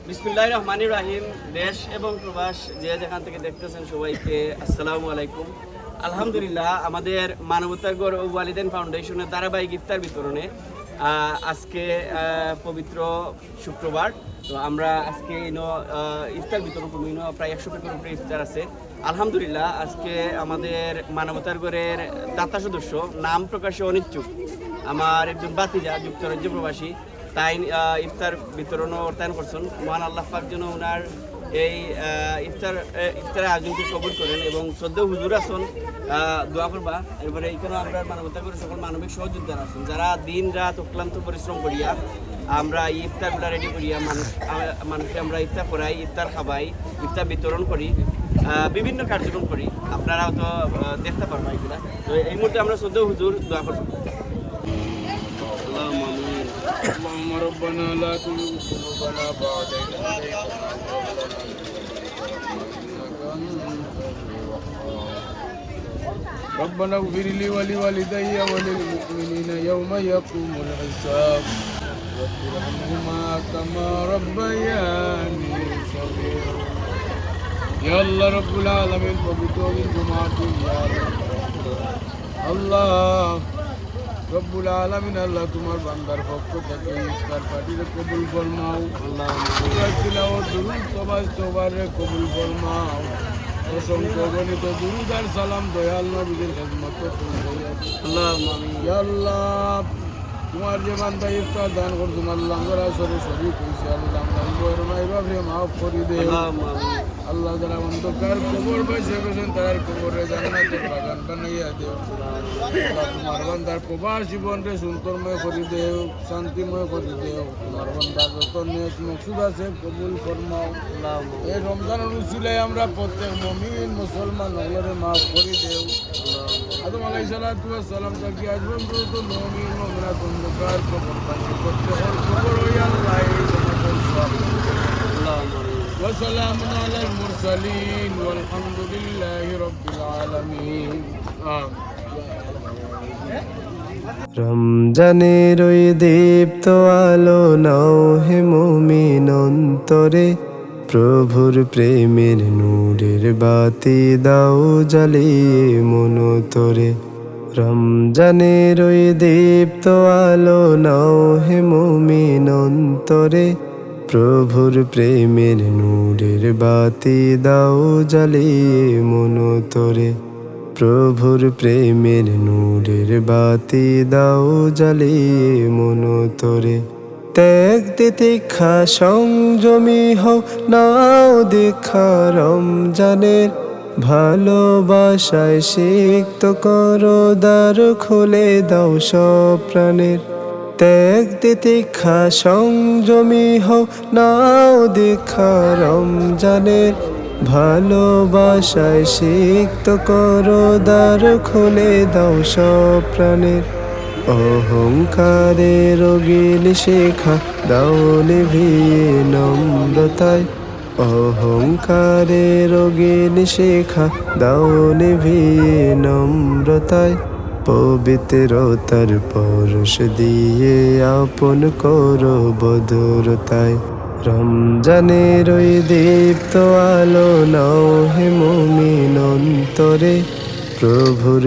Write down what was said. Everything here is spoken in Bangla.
বিসমিল্লাহির রহমানির রহিম। দেশ এবং প্রবাস যে যেখান থেকে দেখতেছেন সবাইকে আসসালামু আলাইকুম। আলহামদুলিল্লাহ, আমাদের মানবতার গড় ও ওয়ালিদাইন ফাউন্ডেশনের ধারাবাহিক ইফতার বিতরণে আজকে পবিত্র শুক্রবার। তো আমরা আজকে ইফতার বিতরণ করবো। প্রায় 100 পেকের উপরে ইফতার আছে। আলহামদুলিল্লাহ, আজকে আমাদের মানবতার গড়ের দাতা সদস্য, নাম প্রকাশে অনিচ্ছুক আমার একজন বাতিজা, যুক্তরাজ্য প্রবাসী, তাই ইফতার বিতরণ অর্থায়ন করছেন। মহান আল্লাহ পাক যেন ওনার এই ইফতারের আয়োজনকে কবুল করেন এবং শ্রদ্ধেয় হুজুর আসুন, দোয়া করবা। এরপরে এখানে আমরা মানবতা করে সকল মানবিক সহযোদ্ধারা আছেন, যারা দিন রাত অক্লান্ত পরিশ্রম করিয়া আমরা এই ইফতারগুলো রেডি করিয়া মানুষকে আমরা ইফতার করাই, ইফতার খাবাই, ইফতার বিতরণ করি, বিভিন্ন কার্যক্রম করি। আপনারাও তো দেখতে পারবেন এগুলা। তো এই মুহূর্তে আমরা শ্রদ্ধেয় হুজুর দোয়া করবো। اللهم ربنا لا تزغ قلوبنا بعد إذ هديتنا ربنا اغفر لي ولوالدي وللمؤمنين يوم يقوم الحساب رب ارحمهما كما ربياني صغيرا يا الله رب العالمين পবিত্র জুমাতে আল্লাহ রব্বুল আলামিন, আল্লাহ তোমার বান্দার পক্ষ থেকে ইফতার পার্টিরে কবুল ফরমাও। আল্লাহ তিলাওয়াত দুরূদ তওবারে কবুল ফরমাও। অসংখ্য গণিত দুরূদ আর সালাম দয়াল নবীর খিদমতে পৌঁছাইয়া আল্লাহুম্মা আমিন। ইয়া আল্লাহ, তোমার যে বান্দা ইফতার দান করছো আল্লাহ, আমরা সরে শরীক হইছে আল্লাহ, আমরা নাই ভাবে মাফ করে দে আল্লাহুম্মা আমিন। আল্লাহ যারা অন্ধকার কবর বসে গেছেন তার কবরে জান্নাতের বাগান বানাইয়া দেও। আল্লাহ তোমার বান্দার প্রবাস জীবনকে সুন্দরময় করে দেও, শান্তিময় করে দেও। তোমার বান্দার যত নেক মকসুদ আছে কবুল ফরমাও। এই রমজানের উসিলায় আমরা প্রত্যেক মুমিন মুসলমান হলরে মাফ করে দেও। আদম আলাইহিস সালাতু ওয়াস সালাম থেকে আজ পর্যন্ত মুমিন মুমিনাত অন্ধকার কবর বানিয়ে প্রত্যেকের কবর হইয়া আল্লাহ এই সমস্ত وسلام على المرسلين والحمد لله رب العالمين রমজানের ওই দীপ্ত আলো নাও হে মুমিন অন্তরে, প্রভুর প্রেমের নূরের বাতি দাও জ্বালিয়ে মন তোরে। রমজানের ওই দীপ্ত আলো নাও হে মুমিন অন্তরে, প্রভুর প্রেমের নূরের বাতি দাও জ্বালিয়ে মন তোরে। প্রভুর প্রেমের নূরের বাতি দাও জ্বালিয়ে মন তোরে। ত্যাগ তিতিক্ষা সংযমী হও নাও দীক্ষা রমজানের, ভালোবাসায় সিক্ত করো দ্বার খুলে দাও সব প্রাণের। ত্যাগ তিতিক্ষা সংযমী হও নাও দীক্ষা রমজানের, ভালোবাসায় সিক্ত করো দ্বার খুলে দাও সব প্রাণের। অহংকারে রোগীন শিখা দাও নিভিয়ে নম্রতায়, অহংকারে রোগীন শিখা দাও নিভিয়ে নম্রতায়। পবিত্রতার পরশ দিয়ে আপন করো বদরতায়। রমজানের ওই দীপ্ত আলো নাও হে মুমিন অন্তরে, প্রভুর